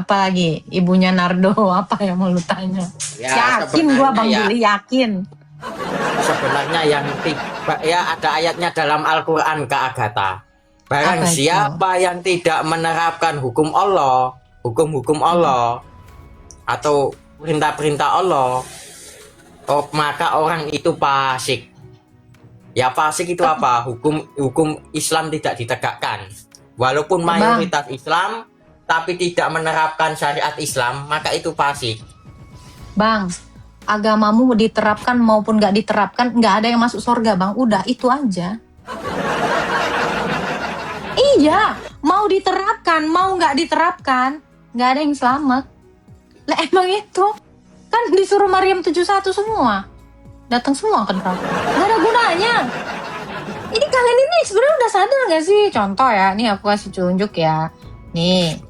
Apalagi ibunya Nardo, apa yang mau lu tanya? Ya, Yakin gua Bang sebenarnya Billy, yakin. sebenarnya yang tiba ya ada ayatnya dalam Al-Qur'an Kak Agatha. Barang Apa itu? siapa yang tidak menerapkan hukum Allah, hukum-hukum Allah atau perintah-perintah Allah, maka orang itu fasik. Ya fasik itu apa? Hukum Islam tidak ditegakkan. Walaupun Bang, mayoritas Islam tapi tidak menerapkan syariat Islam, maka itu fasik. Bang, agamamu diterapkan maupun nggak diterapkan, nggak ada yang masuk surga, Bang. Udah, itu aja. Iya, mau diterapkan, mau nggak diterapkan, nggak ada yang selamat. Lah emang itu, kan disuruh Maryam 71 semua. Datang semua ke neraka. Nggak ada gunanya. Ini kalian ini sebenarnya udah sadar nggak sih? Contoh ya, nih aku kasih tunjuk ya. Nih,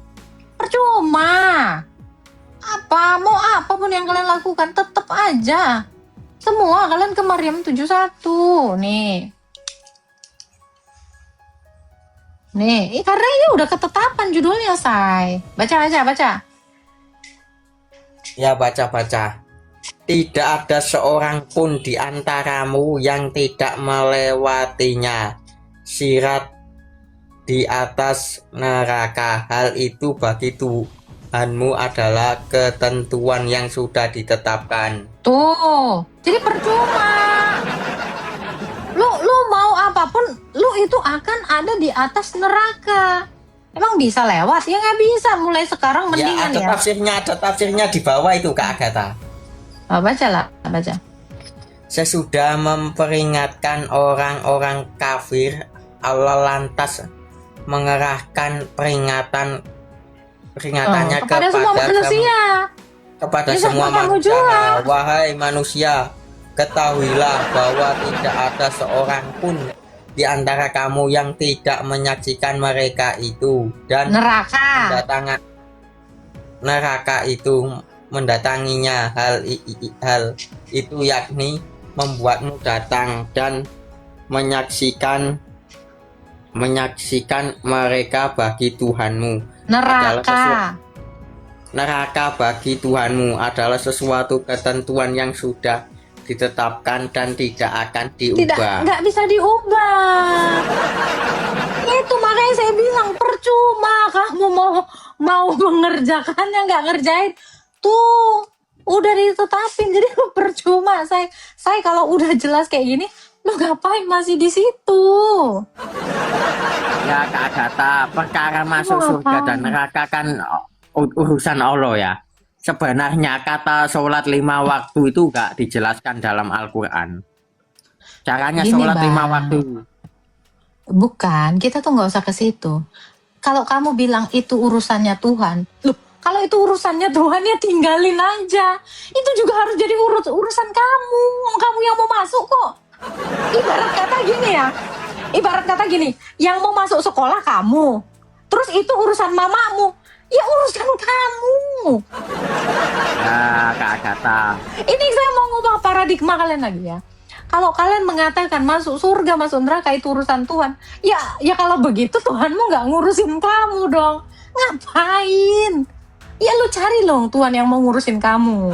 percuma. Mau apapun yang kalian lakukan, tetap aja. Semua kalian ke Maryam 71. Nih, karena ini udah ketetapan judulnya, Say. Baca. Ya baca-baca. Tidak ada seorang pun di antaramu yang tidak melewatinya sirat di atas neraka. Hal itu bagi Tuhanmu adalah ketentuan yang sudah ditetapkan. Tuh, jadi percuma. Lu mau apapun, lu itu akan ada di atas neraka. Emang bisa lewat? Ya nggak bisa. Mulai sekarang mendingan Ya ada tafsirnya di bawah itu Kak Agatha. Baca. Sesudah memperingatkan orang-orang kafir, Allah lantas mengerahkan peringatannya kepada semua manusia. Kepada Ya, semua kamu manusia. juga. Wahai manusia, ketahuilah bahwa tidak ada seorang pun di antara kamu yang tidak menyaksikan mereka itu dan Neraka. neraka itu mendatanginya. Hal itu yakni membuatmu datang dan menyaksikan mereka bagi Tuhanmu. Neraka bagi Tuhanmu adalah sesuatu ketentuan yang sudah ditetapkan dan tidak akan diubah. Nggak bisa diubah. Itu makanya saya bilang percuma kamu mau mengerjakannya, nggak ngerjain. Tuh udah ditetapin, jadi lu percuma. Saya kalau udah jelas kayak gini, lu ngapain masih di situ? Ya Kak Agatha, perkara masuk surga dan neraka kan urusan Allah ya. Sebenarnya kata sholat 5 waktu itu gak dijelaskan dalam Al-Quran. Caranya Gini, sholat 5 Bang. waktu. Bukan, kita tuh nggak usah ke situ. Kalau kamu bilang itu urusannya Tuhan, loh, kalau itu urusannya Tuhan ya tinggalin aja. Itu juga harus jadi urusan kamu. Kamu yang mau masuk kok. Ibarat kata gini, yang mau masuk sekolah kamu. Terus itu urusan mamamu. Ya urusan kamu. Ya Kak Agatha. Ini saya mau ngubah paradigma kalian lagi ya. Kalau kalian mengatakan masuk surga, masuk neraka itu urusan Tuhan, ya kalau begitu Tuhanmu nggak ngurusin kamu dong. Ngapain? Ya lu cari dong Tuhan yang mau ngurusin kamu.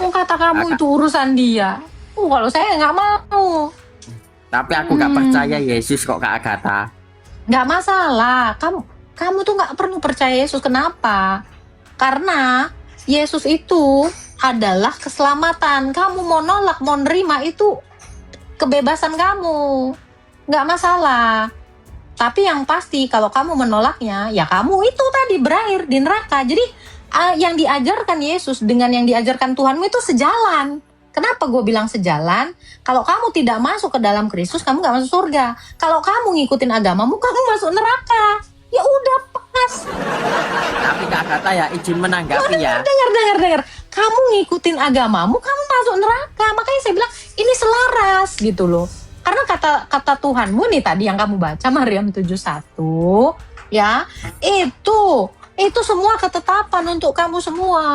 Mau kata kamu itu urusan dia. Kalau saya nggak mau. Tapi aku gak percaya Yesus kok Kak Agatha. Nggak masalah. Kamu tuh nggak perlu percaya Yesus. Kenapa? Karena Yesus itu adalah keselamatan. Kamu mau nolak, mau nerima itu kebebasan kamu. Nggak masalah. Tapi yang pasti kalau kamu menolaknya, ya kamu itu tadi berakhir di neraka. Jadi yang diajarkan Yesus dengan yang diajarkan Tuhanmu itu sejalan. Kenapa gue bilang sejalan? Kalau kamu tidak masuk ke dalam Kristus, kamu nggak masuk surga. Kalau kamu ngikutin agamamu, kamu masuk neraka. Ya udah pas. Tapi Kak Agatha ya izin menanggapi ya. Dengar. Kamu ngikutin agamamu, kamu masuk neraka. Makanya saya bilang ini selaras gitu loh. Karena kata Tuhanmu nih tadi yang kamu baca Maryam 71, ya itu semua ketetapan untuk kamu semua.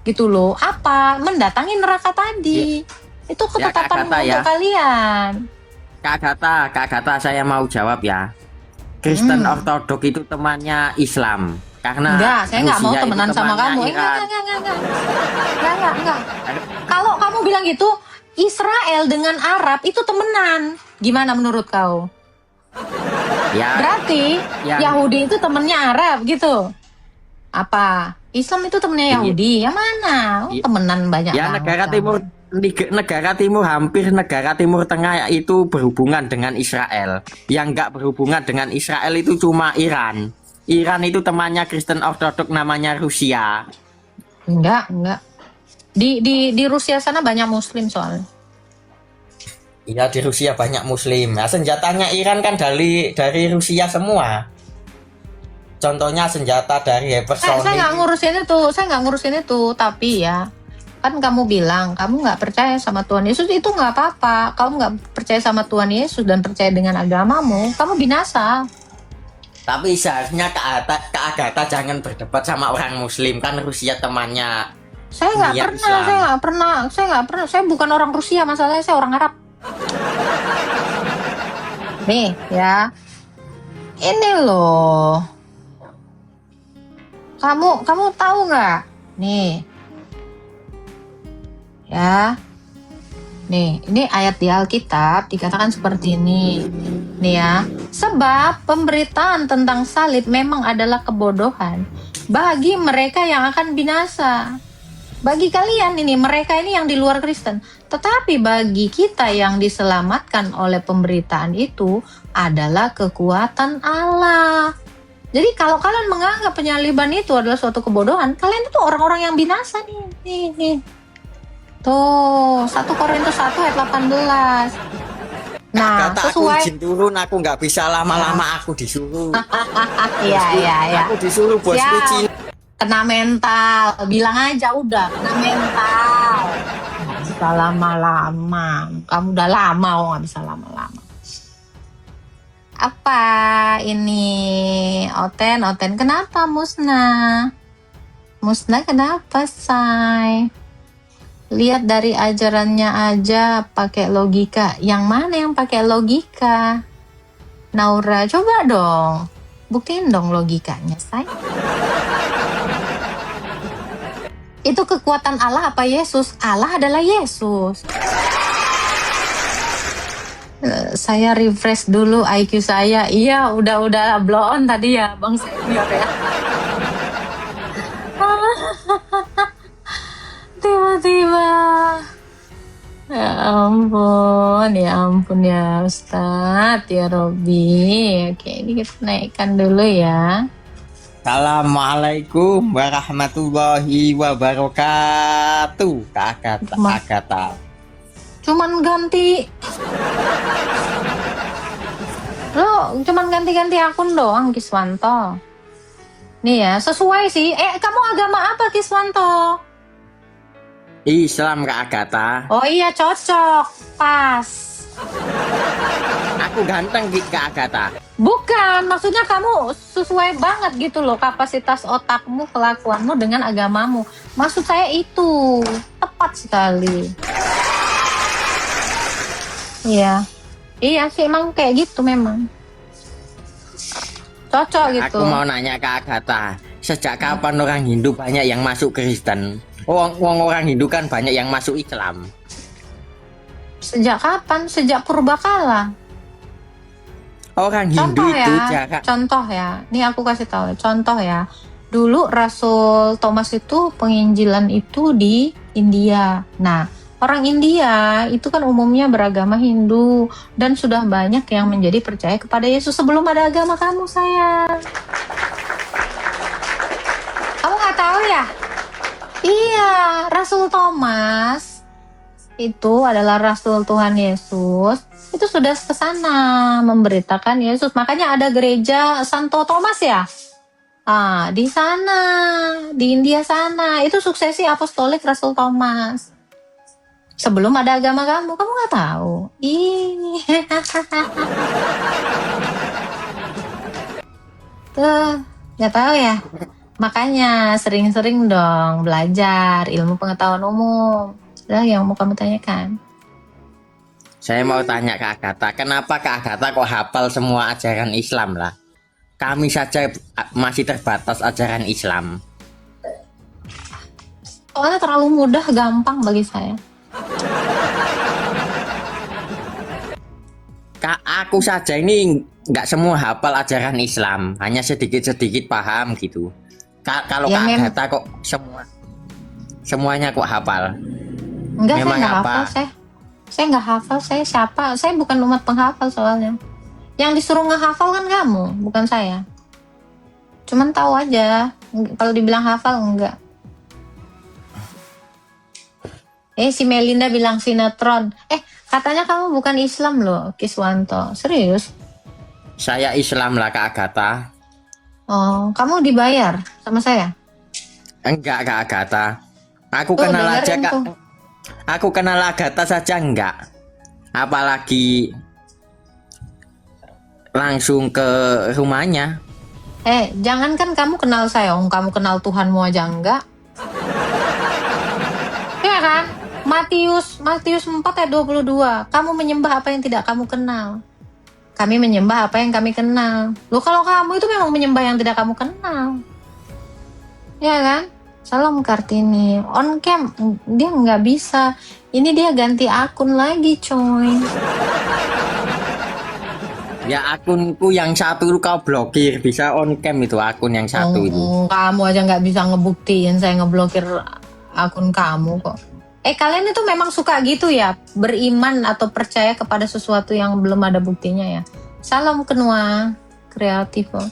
Gitu loh. Apa? Mendatangi neraka tadi. Itu ketetapan Kak Agatha, untuk kalian. Kak Agatha saya mau jawab ya. Kristen Ortodok itu temannya Islam. Karena Enggak, saya nggak mau Rusia itu temenan sama temannya kamu. Iran. Enggak. Kalau kamu bilang gitu, Israel dengan Arab itu temenan. Gimana menurut kau? Ya, Berarti yang- Yahudi itu temennya Arab gitu? Apa? Islam itu temennya Iya. Yahudi? Yang mana? Oh, Iya. temenan banyak ya banget negara kamu. Timur hampir negara Timur Tengah itu berhubungan dengan Israel. Yang nggak berhubungan dengan Israel itu cuma Iran. Iran itu temannya Kristen Ortodok namanya Rusia. Enggak. Di Rusia sana banyak Muslim soalnya. Iya, di Rusia banyak Muslim. Nah, senjatanya Iran kan dari Rusia semua. Contohnya senjata dari Saya hypersonic. nggak ngurusin itu, tapi ya kan kamu bilang kamu nggak percaya sama Tuhan Yesus, itu nggak apa-apa. Kamu nggak percaya sama Tuhan Yesus dan percaya dengan agamamu, kamu binasa. Tapi seharusnya Kak Agatha jangan berdebat sama orang Muslim, kan Rusia temannya. Saya nggak Dunia pernah, Islam. saya nggak pernah. Saya bukan orang Rusia, masalahnya saya orang Arab. Nih ya, ini loh. Kamu tahu nggak? Nih, ya. Nih, ini ayat di Alkitab dikatakan seperti ini. Nih ya, sebab pemberitaan tentang salib memang adalah kebodohan bagi mereka yang akan binasa. Bagi kalian ini, mereka ini yang di luar Kristen. Tetapi bagi kita yang diselamatkan oleh pemberitaan itu adalah kekuatan Allah. Jadi kalau kalian menganggap penyaliban itu adalah suatu kebodohan, kalian itu orang-orang yang binasa nih. Nih. Tuh, 1 Korintus 1 ayat 18. Nah, Kata aku sesuai. izin turun, aku nggak bisa lama-lama, aku disuruh. Iya. Aku disuruh bosku Siap. Cina. Kena mental, bilang aja udah kena mental. Nggak bisa lama-lama. Kamu udah lama kok nggak bisa lama-lama. Apa ini? Oten, kenapa Musna? Musna kenapa, say? Lihat dari ajarannya aja pakai logika. Yang mana yang pakai logika? Naura, coba dong. Buktiin dong logikanya, say. Itu kekuatan Allah apa Yesus? Allah adalah Yesus. Saya refresh dulu IQ saya. Iya, udah blow on tadi ya, Bang Senior ya. Tiba-tiba. Ya ampun ya Ustadz, ya Robi. Oke, ini kita naikkan dulu ya. Assalamualaikum warahmatullahi wabarakatuh. Kak Agatha. Cuman ganti akun doang, Kiswanto. Nih ya, sesuai sih. Kamu agama apa, Kiswanto? Islam, Kak Agatha. Oh iya, cocok. Pas. Aku ganteng, Kak Agatha. Bukan, maksudnya kamu sesuai banget gitu loh, kapasitas otakmu, kelakuanmu dengan agamamu. Maksud saya itu tepat sekali. Iya sih, emang kayak gitu memang. Cocok gitu. Aku mau nanya ke Agatha, sejak kapan orang Hindu banyak yang masuk Kristen? Orang Hindu kan banyak yang masuk Islam. Sejak kapan? Sejak purbakala. Orang Hindu Contoh ya. Nih aku kasih tahu. Contoh ya. Dulu Rasul Thomas itu penginjilan itu di India. Nah, orang India itu kan umumnya beragama Hindu dan sudah banyak yang menjadi percaya kepada Yesus sebelum ada agama kamu, sayang. Kamu nggak tahu ya? Iya, Rasul Thomas itu adalah Rasul Tuhan Yesus. Itu sudah ke sana memberitakan Yesus. Makanya ada gereja Santo Thomas ya. Di sana, di India sana. Itu suksesi apostolik Rasul Thomas. Sebelum ada agama kamu nggak tahu. Tuh, nggak tahu ya. Makanya sering-sering dong belajar ilmu pengetahuan umum. Sudah yang mau kamu tanyakan. Saya mau tanya ke Agatha, kenapa Kak Agatha kok hafal semua ajaran Islam lah? kami saja masih terbatas ajaran Islam. Soalnya terlalu mudah, gampang bagi saya. Aku saja ini nggak semua hafal ajaran Islam, hanya sedikit-sedikit paham gitu. Kalau Ya, Kak mem- Agatha kok semuanya kok hafal. Enggak, Memang saya nggak apa? hafal. Saya nggak hafal. Saya siapa? Saya bukan umat penghafal soalnya. Yang disuruh ngehafal kan kamu, bukan saya. Cuman tahu aja. Kalau dibilang hafal enggak. Si Melinda bilang sinetron. Katanya kamu bukan Islam loh, Kiswanto. Serius? Saya Islam lah Kak Agatha. Oh, kamu dibayar sama saya? Enggak Kak Agatha. Aku Tuh, kenal aja dengerin Kak. tuh. Aku kenal Agatha saja enggak. Apalagi langsung ke rumahnya. Jangankan kamu kenal saya, kamu kenal Tuhanmu aja enggak. Iya kan? Matius 4 ayat 22. Kamu menyembah apa yang tidak kamu kenal. Kami menyembah apa yang kami kenal. Loh, kalau kamu itu memang menyembah yang tidak kamu kenal. Ya kan? Salam Kartini. On cam dia nggak bisa. Ini dia ganti akun lagi, coy. Ya akunku yang satu kau blokir, bisa on cam itu akun yang satu itu. Kamu aja nggak bisa ngebuktiin saya ngeblokir akun kamu kok. Kalian itu memang suka gitu ya, beriman atau percaya kepada sesuatu yang belum ada buktinya ya. Salam kenua kreatif kok.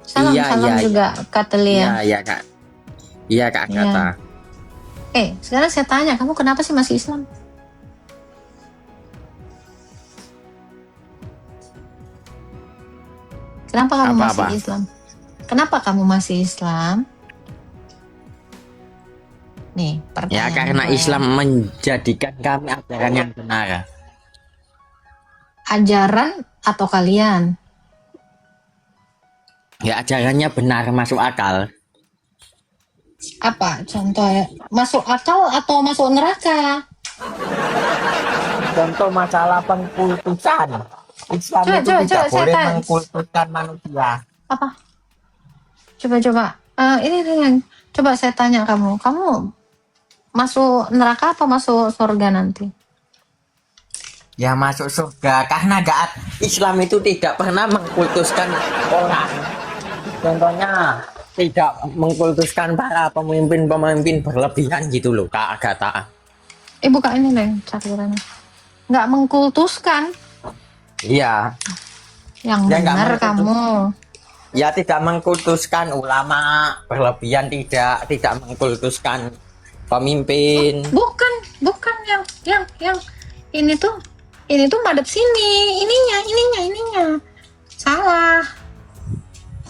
Salam Iya, juga Katelia. Iya Kak. Iya Kak Agatha. Sekarang saya tanya, kamu kenapa sih masih Islam? Kenapa kamu masih Islam? Kenapa kamu masih Islam? Nih, pertanyaan Ya karena gue. Islam menjadikan kami ajaran yang benar. Ajaran atau kalian? Ya ajarannya benar, masuk akal. Apa contohnya? Masuk akal atau masuk neraka? Contoh masalah pengkultusan. Islam itu tidak boleh mengkultuskan manusia. Apa? Coba. Ini dengan coba saya tanya kamu masuk neraka atau masuk surga nanti? Ya masuk surga karena Islam itu tidak pernah mengkultuskan orang. Contohnya tidak mengkultuskan para pemimpin berlebihan gitu loh Kak Agatha. Buka ini deh catatannya. Nggak mengkultuskan. Iya. Yang benar kamu. Ya tidak mengkultuskan ulama berlebihan, tidak mengkultuskan pemimpin. Bukan yang ini tuh madep sini, ininya. Salah.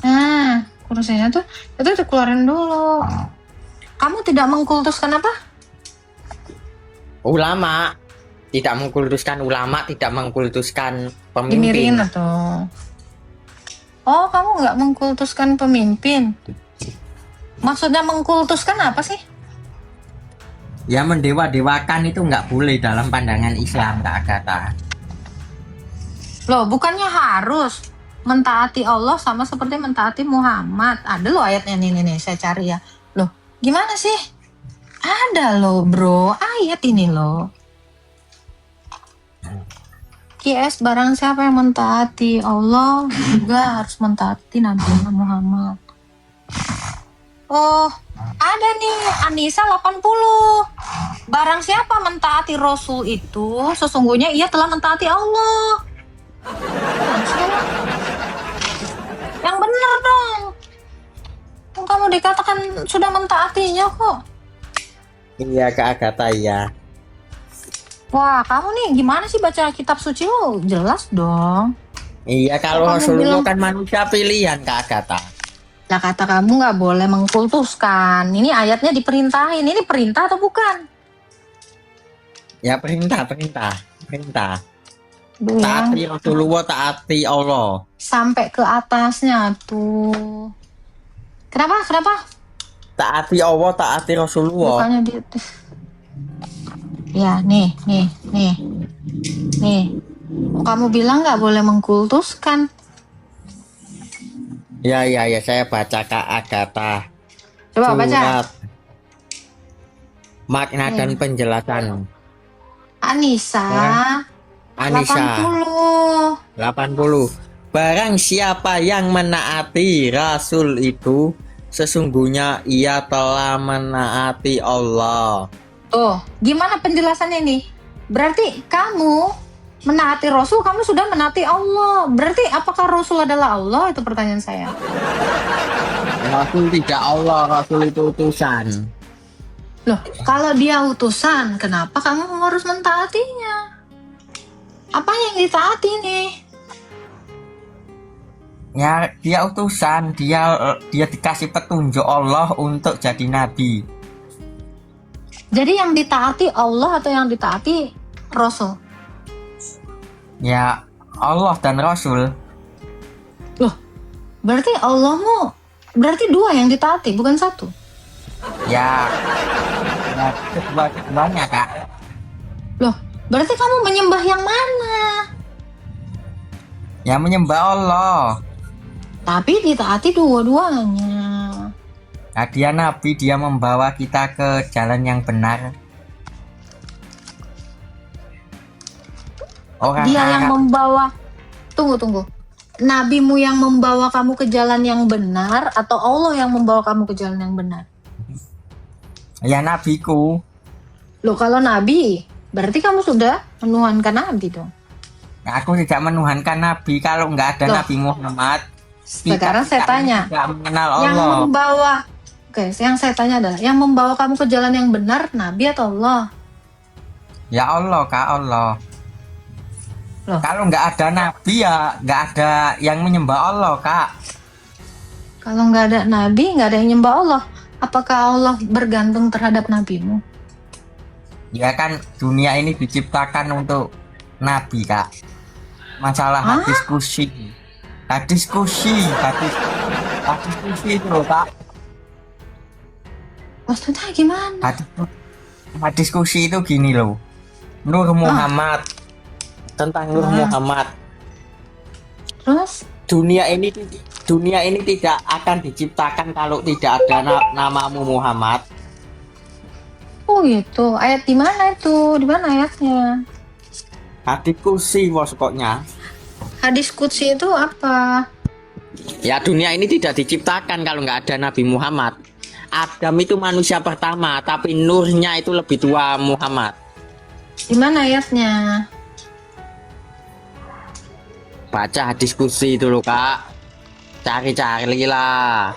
Nah, kursinya tuh itu dikeluarin dulu. Kamu tidak mengkultuskan apa? Ulama. Tidak mengkultuskan ulama, tidak mengkultuskan pemimpin. Dimirin atau? Oh, kamu nggak mengkultuskan pemimpin? Maksudnya mengkultuskan apa sih? Ya mendewa-dewakan itu nggak boleh dalam pandangan Islam Kak Agatha. Loh, bukannya harus mentaati Allah sama seperti mentaati Muhammad? Ada loh ayatnya nih, saya cari ya. Loh, gimana sih? Ada loh bro, ayat ini loh. QS barang siapa yang mentaati Allah juga harus mentaati Nabi Muhammad. Oh, ada nih Anisa 80. Barang siapa mentaati Rasul itu sesungguhnya ia telah mentaati Allah. Yang benar dong. Kamu dikatakan sudah mentaatinya kok. Iya Kak Agatha ya. Wah, kamu nih gimana sih baca kitab suci lo? Jelas dong. Iya, kalau Rasulullah kan manusia pilihan Kak Agatha. Lah kata kamu nggak boleh mengkultuskan. Ini ayatnya diperintahin. Ini perintah atau bukan? Ya perintah. Duh, Taati Rasulullah, taati Allah. Sampai ke atasnya tuh. Kenapa? Taati Allah, taati Rasulullah. Bukannya di ya, nih. Kamu bilang nggak boleh mengkultuskan. Ya, ya, ya, saya baca Kak Agatha. Coba baca. Surat makna dan Ayo. penjelasan. Anissa, Anissa 80. 80. Barang siapa yang menaati Rasul itu, sesungguhnya ia telah menaati Allah. Tuh, gimana penjelasannya nih? Berarti kamu menaati Rasul, kamu sudah menaati Allah. Berarti apakah Rasul adalah Allah? Itu pertanyaan saya. Rasul tidak Allah, Rasul itu utusan. Loh, kalau dia utusan, kenapa kamu harus mentaatinya? Apa yang ditaati nih? Ya, dia utusan, dia dikasih petunjuk Allah untuk jadi nabi. Jadi yang ditaati Allah atau yang ditaati Rasul? Ya, Allah dan Rasul. Loh, berarti Allahmu, berarti dua yang ditaati, bukan satu? Ya, banyak Kak. Loh, berarti kamu menyembah yang mana? Ya, menyembah Allah. Tapi ditaati dua-duanya. Nah, dia nabi, dia membawa kita ke jalan yang benar. Orang Dia yang Arab, membawa. Tunggu. Nabimu yang membawa kamu ke jalan yang benar atau Allah yang membawa kamu ke jalan yang benar? ya nabiku. Loh, kalau nabi, berarti kamu sudah menuhankan nabi dong. Nah, aku tidak menuhankan nabi kalau nggak ada Loh. Nabi Muhammad. Sekarang saya tanya, Tidak mengenal yang Allah. membawa, oke, yang saya tanya adalah yang membawa kamu ke jalan yang benar, nabi atau Allah? Ya Allah, Kak, Allah. Loh. Kalau nggak ada nabi ya nggak ada yang menyembah Allah, Kak. Kalau nggak ada nabi, nggak ada yang nyembah Allah. Apakah Allah bergantung terhadap nabimu? Ya kan dunia ini diciptakan untuk nabi, Kak. Masalah Hah? diskusi itu loh, Kak. Maksudnya gimana? Diskusi itu gini loh. Nur Muhammad, tentang Nur Muhammad. Terus? Dunia ini tidak akan diciptakan kalau tidak ada namamu Muhammad. Oh gitu. Ayat di mana itu? Di mana ayatnya? Hadis kursi pokoknya. Hadis qudsi itu apa? Ya, dunia ini tidak diciptakan kalau nggak ada Nabi Muhammad. Adam itu manusia pertama, tapi nurnya itu lebih tua Muhammad. Di mana ayatnya? Baca hadis kursi itu loh, Kak. Cari-cari lah.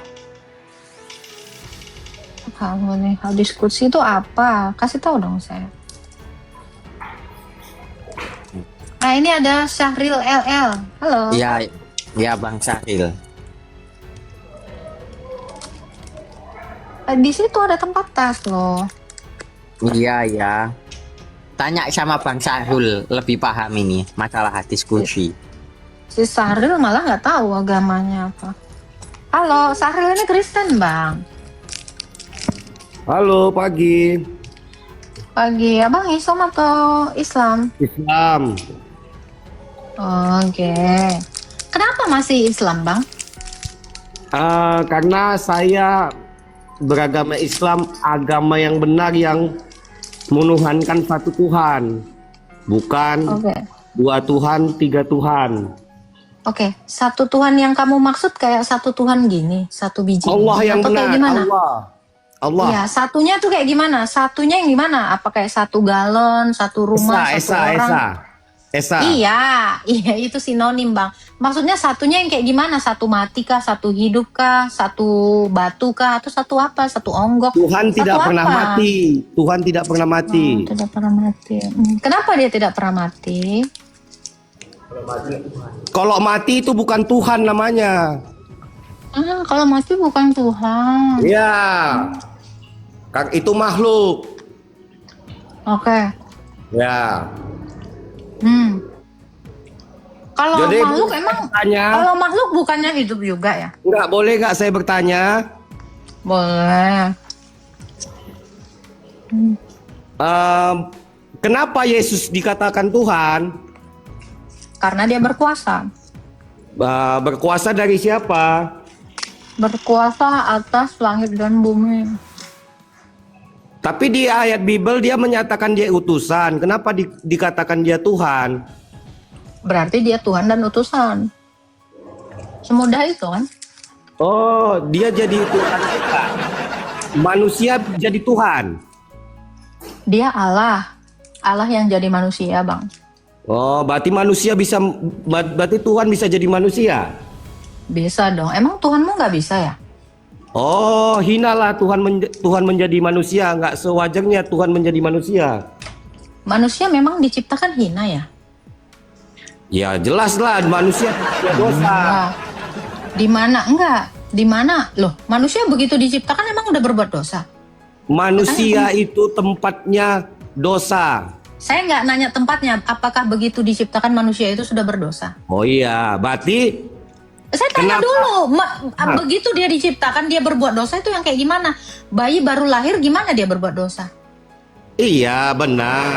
Kamu nih, hadis qudsi itu apa? Kasih tahu dong saya. Nah, ini ada Syahril LL. Halo. Ya, ya Bang Syahil. Di situ ada tempat tas loh. Iya, ya. Tanya sama Bang Syahul, lebih paham ini masalah hadis kursi. Si Syahril malah nggak tahu agamanya apa. Halo, Syahril ini Kristen, Bang. Halo, pagi. Pagi, abang Islam atau Islam? Islam. Oke. Kenapa masih Islam, Bang? Karena saya beragama Islam, agama yang benar yang menuhankan satu Tuhan, bukan Oke. dua Tuhan, tiga Tuhan. Oke, satu Tuhan yang kamu maksud kayak satu Tuhan gini, satu biji. Allah gini, yang atau kayak benar, gimana? Allah. Iya, satunya tuh kayak gimana? Satunya yang gimana? Apa kayak satu galon, satu rumah, satu orang? Esa. Iya, itu sinonim, Bang. Maksudnya satunya yang kayak gimana? Satu mati kah? Satu hidup kah? Satu batu kah? Atau satu apa? Satu onggok? Tuhan Satu tidak apa? pernah mati. Tuhan tidak pernah mati. Oh, tidak pernah mati. Kenapa dia tidak pernah mati? Kalau mati itu bukan Tuhan namanya. Kalau mati bukan Tuhan. Iya. Kan itu makhluk. Oke. Ya. Kalau Jadi, makhluk boleh emang bertanya? kalau makhluk bukannya hidup juga ya? Boleh nggak saya bertanya? Boleh. Kenapa Yesus dikatakan Tuhan? Karena dia berkuasa. Berkuasa dari siapa? Berkuasa atas langit dan bumi. Tapi di ayat Bible dia menyatakan dia utusan. Kenapa dikatakan dia Tuhan? Berarti dia Tuhan dan utusan. Semudah itu kan? Oh, dia jadi Tuhan kita. Manusia jadi Tuhan. Dia Allah. Allah yang jadi manusia, Bang. Oh, berarti berarti Tuhan bisa jadi manusia. Bisa dong. Emang Tuhanmu nggak bisa ya? Oh, hinalah Tuhan menjadi manusia, nggak sewajarnya Tuhan menjadi manusia. Manusia memang diciptakan hina ya? Ya jelas lah manusia punya dosa. Nah, di mana? Enggak. Di mana? Loh, manusia begitu diciptakan emang udah berbuat dosa? Manusia itu tempatnya dosa. Saya nggak nanya tempatnya. Apakah begitu diciptakan manusia itu sudah berdosa? Oh iya, berarti Saya tanya Kenapa? dulu, begitu dia diciptakan dia berbuat dosa itu yang kayak gimana? Bayi baru lahir gimana dia berbuat dosa? iya benar.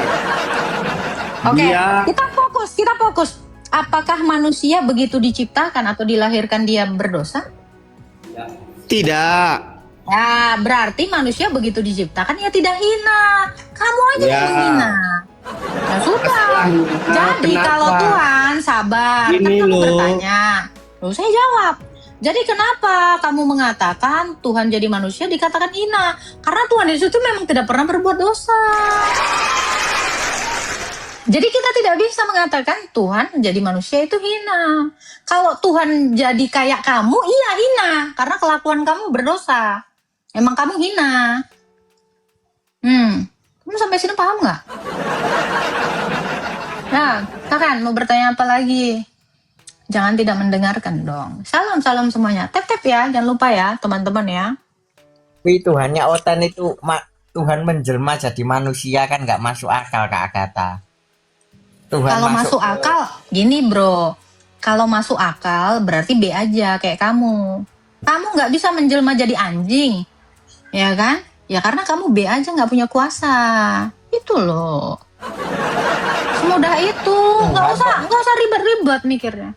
Oke, Dia kita fokus. Apakah manusia begitu diciptakan atau dilahirkan dia berdosa? tidak. Ya, berarti manusia begitu diciptakan ya tidak hina. Kamu aja Ya. yang hina. Ya sudah. Jadi Kenapa? kalau Tuhan sabar, kan Ini kamu loh. bertanya. Loh, saya jawab. Jadi kenapa kamu mengatakan Tuhan jadi manusia dikatakan hina? Karena Tuhan Yesus itu memang tidak pernah berbuat dosa. Jadi kita tidak bisa mengatakan Tuhan jadi manusia itu hina. Kalau Tuhan jadi kayak kamu, iya hina. Karena kelakuan kamu berdosa. Emang kamu hina. Kamu sampai sini paham nggak? Nah, Kakan mau bertanya apa lagi? Jangan tidak mendengarkan dong. Salam semuanya. Tap ya, jangan lupa ya teman-teman ya. Tapi Tuhannya Otan itu Tuhan menjelma jadi manusia kan nggak masuk akal Kak Agatha. Tuhan Kalau masuk akal, gini bro. Kalau masuk akal berarti B aja kayak kamu. Kamu nggak bisa menjelma jadi anjing, ya kan? Ya karena kamu B aja nggak punya kuasa. Itu loh. Semudah itu. Nggak usah ribet-ribet mikirnya.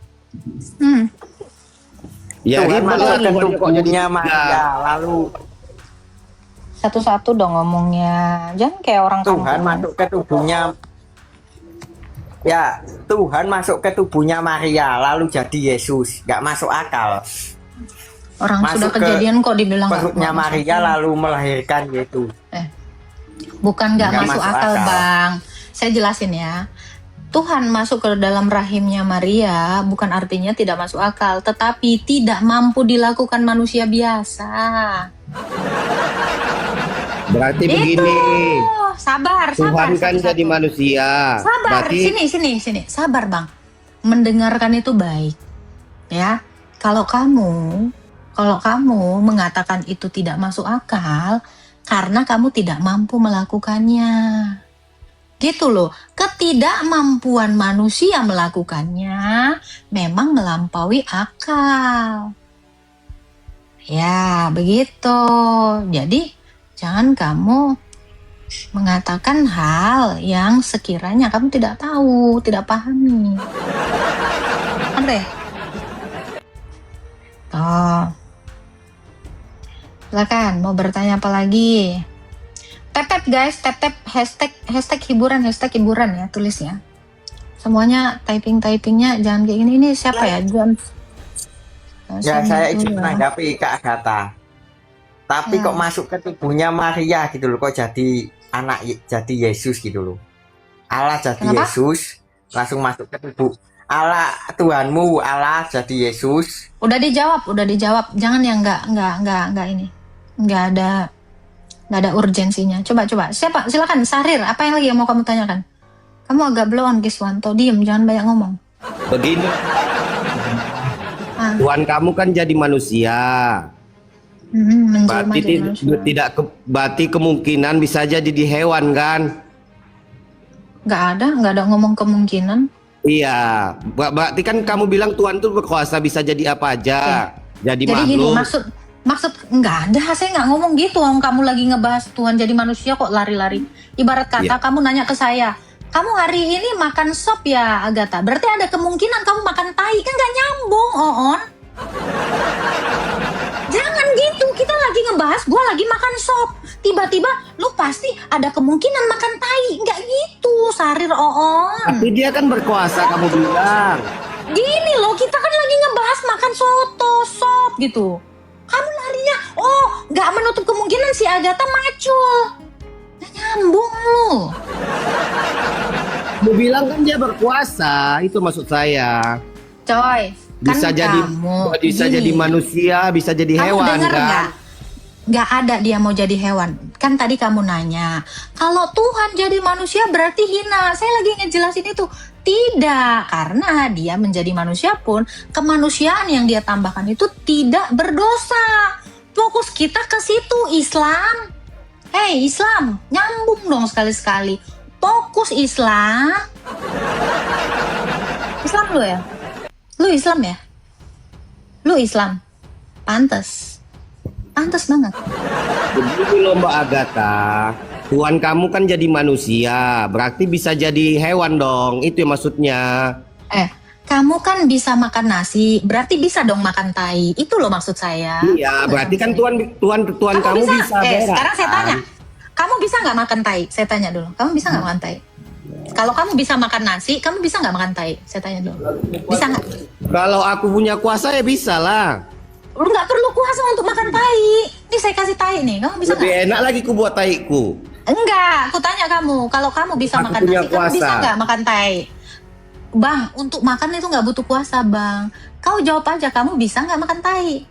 Ya Tuhan ribet masuk lah ke Tuhan kok jadi tubuhnya tiga. Maria lalu Satu-satu dong ngomongnya. Jangan kayak orang Tuhan kampung. masuk ke tubuhnya ya Tuhan masuk ke tubuhnya Maria lalu jadi Yesus, nggak masuk akal. Orang Masuk sudah ke kejadian kok dibilang nggak Perutnya masuk Maria akal. lalu melahirkan Yesus. Bukan nggak Nggak masuk masuk akal, akal. Bang. Saya jelasin ya. Tuhan masuk ke dalam rahimnya Maria bukan artinya tidak masuk akal, tetapi tidak mampu dilakukan manusia biasa. Berarti Itu. begini. Sabar. Tuhan kan satu-satu. jadi manusia. Sabar, Berarti sini. Sabar, Bang. Mendengarkan itu baik. Ya. Kalau kamu mengatakan itu tidak masuk akal karena kamu tidak mampu melakukannya. Gitu loh. Ketidakmampuan manusia melakukannya memang melampaui akal. Ya, begitu. Jadi, jangan kamu mengatakan hal yang sekiranya kamu tidak tahu, tidak pahami. Andre. Tuh. Silakan, mau bertanya apa lagi? Tap guys, tap hashtag hiburan ya, tulis ya. Semuanya typingnya jangan kayak gini. Ini siapa ya? John. Ya saya izin menanggapi Kak Agatha. Tapi kok masuk ke tubuhnya Maria gitu loh, kok jadi jadi Yesus gitu loh. Allah jadi Kenapa? Yesus, langsung masuk ke tubuh. Allah Tuhanmu, Allah jadi Yesus. Udah dijawab. Jangan yang enggak ini. Enggak ada urgensinya. Coba. Siapa? Silakan Sahrir, apa yang lagi yang mau kamu tanyakan? Kamu agak blow on Kiswanto, diem, jangan banyak ngomong. begini. Ah, Tuhan kamu kan jadi manusia. menjelma Berarti jadi manusia. berarti kemungkinan bisa jadi di hewan kan? Nggak ada ngomong kemungkinan. Iya. Berarti kan kamu bilang Tuhan tuh berkuasa bisa jadi apa aja. Jadi Jadi gini, makhluk. maksud nggak ada, saya nggak ngomong gitu. Om, kamu lagi ngebahas Tuhan jadi manusia kok lari-lari. Ibarat kata Iya. kamu nanya ke saya, kamu hari ini makan sop ya Agatha? Berarti ada kemungkinan kamu makan tai, kan nggak nyambung, Oon. ngebahas gue lagi makan sop. Tiba-tiba lu pasti ada kemungkinan makan tai. Nggak gitu, Sarir Oon. Tapi dia kan berkuasa, kamu bilang. Gini loh, kita kan lagi ngebahas makan soto, sop gitu. Kamu larinya, nggak menutup kemungkinan si Agatha macul. Nggak nyambung lu. Kamu bilang kan dia berkuasa, itu maksud saya. Coy, Bisa kan jadi kamu, bisa gini. jadi manusia, bisa jadi Kamu hewan denger kan? nggak ada dia mau jadi hewan. Kan tadi kamu nanya, kalau Tuhan jadi manusia berarti hina. Saya lagi ngejelasin itu. Tidak, karena dia menjadi manusia pun, kemanusiaan yang dia tambahkan itu tidak berdosa. Fokus kita ke situ, Islam. Hei Islam, nyambung dong sekali-sekali. Fokus Islam. Islam lu ya? Lu Islam ya? Lu Islam? Pantes. Pantes banget. Begini loh Mbak Agatha, Tuhan kamu kan jadi manusia, berarti bisa jadi hewan dong, itu maksudnya. Kamu kan bisa makan nasi, berarti bisa dong makan tai. Itu loh maksud saya. Iya, berarti kan Tuhan kamu bisa. Sekarang saya tanya, kamu bisa nggak makan tai? Saya tanya dulu, kamu bisa nggak makan tai? Kalau kamu bisa makan nasi, kamu bisa nggak makan tai? Saya tanya dulu, bisa nggak? Kalau aku punya kuasa ya bisa lah. Lu nggak perlu kuasa untuk makan tai. Ini saya kasih tai nih, kamu bisa Lebih nggak? enak lagi ku buat taiku. Enggak, aku tanya kamu, kalau kamu bisa Aku makan punya nasi, kamu bisa kuasa. nggak makan tai? Bang, untuk makan itu nggak butuh kuasa, Bang. Kau jawab aja, kamu bisa nggak makan tai?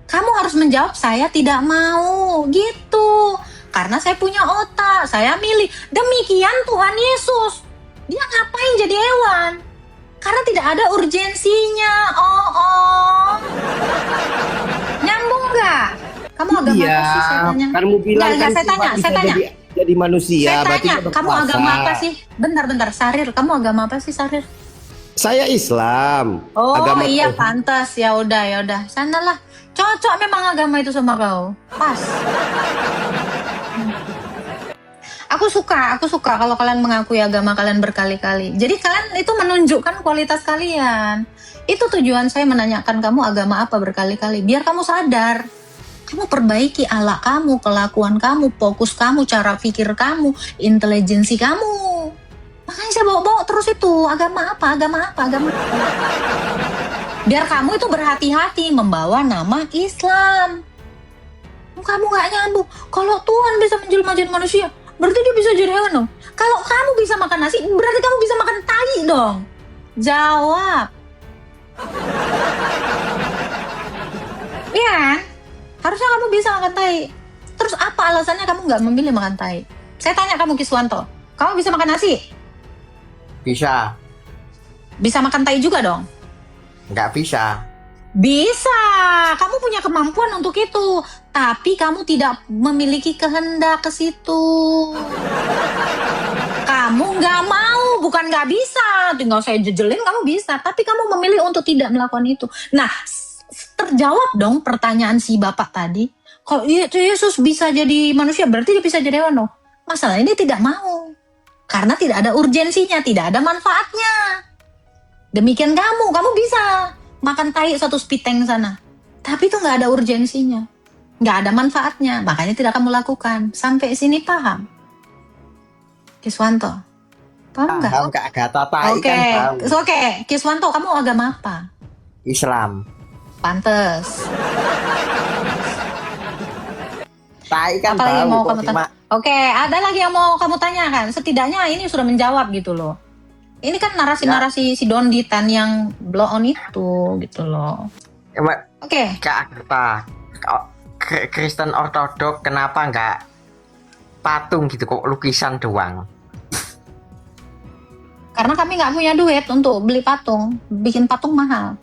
Kamu harus menjawab, saya tidak mau, gitu. Karena saya punya otak, saya milih. Demikian Tuhan Yesus. Dia ngapain jadi hewan? Karena tidak ada urgensinya. Nyambung nggak? Kamu agama Iya, apa sih, saya tanya? kan kamu bilang Nggak, kan saya tanya, Tuhan saya bisa tanya. jadi manusia, Saya berarti tanya, dia kamu berkuasa. agama apa sih? Bentar, Sarir, kamu agama apa sih, Sarir? Saya Islam. Oh agama iya, Tuhan. pantas. Ya udah. Sanalah. Cocok memang agama itu sama kau. Pas. Aku suka kalau kalian mengakui agama kalian berkali-kali. Jadi kalian itu menunjukkan kualitas kalian. Itu tujuan saya menanyakan kamu agama apa berkali-kali. Biar kamu sadar. Kamu perbaiki akhlak kamu, kelakuan kamu, fokus kamu, cara pikir kamu, intelijensi kamu. Makanya saya bawa-bawa terus itu. Agama apa. Biar kamu itu berhati-hati membawa nama Islam. Kamu gak nyambung. Kalau Tuhan bisa menjelma jadi manusia, berarti dia bisa jadi hewan dong. Kalau kamu bisa makan nasi, berarti kamu bisa makan tai dong. Jawab. Iya kan? Harusnya kamu bisa makan tai. Terus apa alasannya kamu nggak memilih makan tai? Saya tanya kamu Kiswanto, kamu bisa makan nasi? Bisa. Bisa makan tai juga dong? Nggak bisa. Bisa, kamu punya kemampuan untuk itu, tapi kamu tidak memiliki kehendak ke situ. Kamu nggak mau, bukan nggak bisa, tinggal saya jejelin kamu bisa, tapi kamu memilih untuk tidak melakukan itu. Nah, terjawab dong pertanyaan si bapak tadi. Kalau Yesus bisa jadi manusia, berarti dia bisa jadi hewan dong. Masalahnya dia tidak mau, karena tidak ada urgensinya, tidak ada manfaatnya. Demikian kamu bisa makan tai satu spiteng sana, tapi itu nggak ada urgensinya, nggak ada manfaatnya, makanya tidak kamu lakukan. Sampai sini paham, Kiswanto? Paham nggak? Paham Kak Agatha, tai Oke, kan tahu. Kiswanto, kamu agama apa? Islam. Pantes. Tai kan Apa lagi tahu mau kok kamu cuma tanya? Oke, ada lagi yang mau kamu tanyakan? Setidaknya ini sudah menjawab gitu loh. Ini kan narasi-narasi si Donditan yang blow on itu gitu loh. Oke. Kak Agatha, Kristen Ortodok kenapa nggak patung gitu kok lukisan doang? Karena kami nggak punya duit untuk beli patung, bikin patung mahal.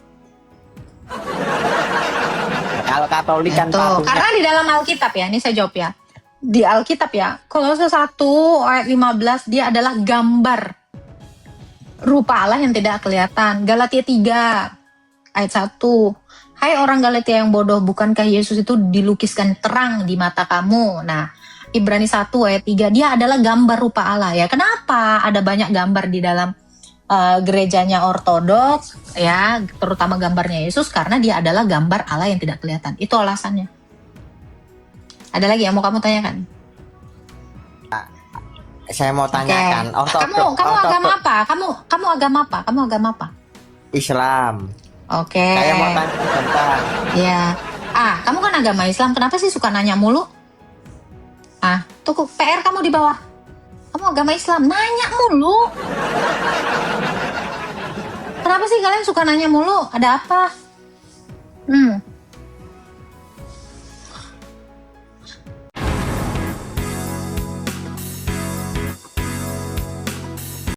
Kalau Katolik kan Tuh, patungnya karena di dalam Alkitab ya, ini saya jawab ya. Di Alkitab ya, Kolose 1 ayat 15 dia adalah gambar rupa Allah yang tidak kelihatan. Galatia 3 ayat 1. Hai orang Galatia yang bodoh, bukankah Yesus itu dilukiskan terang di mata kamu? Nah, Ibrani 1 ayat 3 dia adalah gambar rupa Allah ya. Kenapa ada banyak gambar di dalam gerejanya Ortodoks ya, terutama gambarnya Yesus, karena dia adalah gambar Allah yang tidak kelihatan. Itu alasannya. Ada lagi yang mau kamu tanyakan? Saya mau tanyakan. Kamu agama apa? Kamu agama apa? Kamu agama apa? Islam. Oke. Saya mau tanya sebentar. Ya. Kamu kan agama Islam. Kenapa sih suka nanya mulu? Tuh PR kamu di bawah. Kamu agama Islam, nanya mulu. Kenapa sih kalian suka nanya mulu? Ada apa?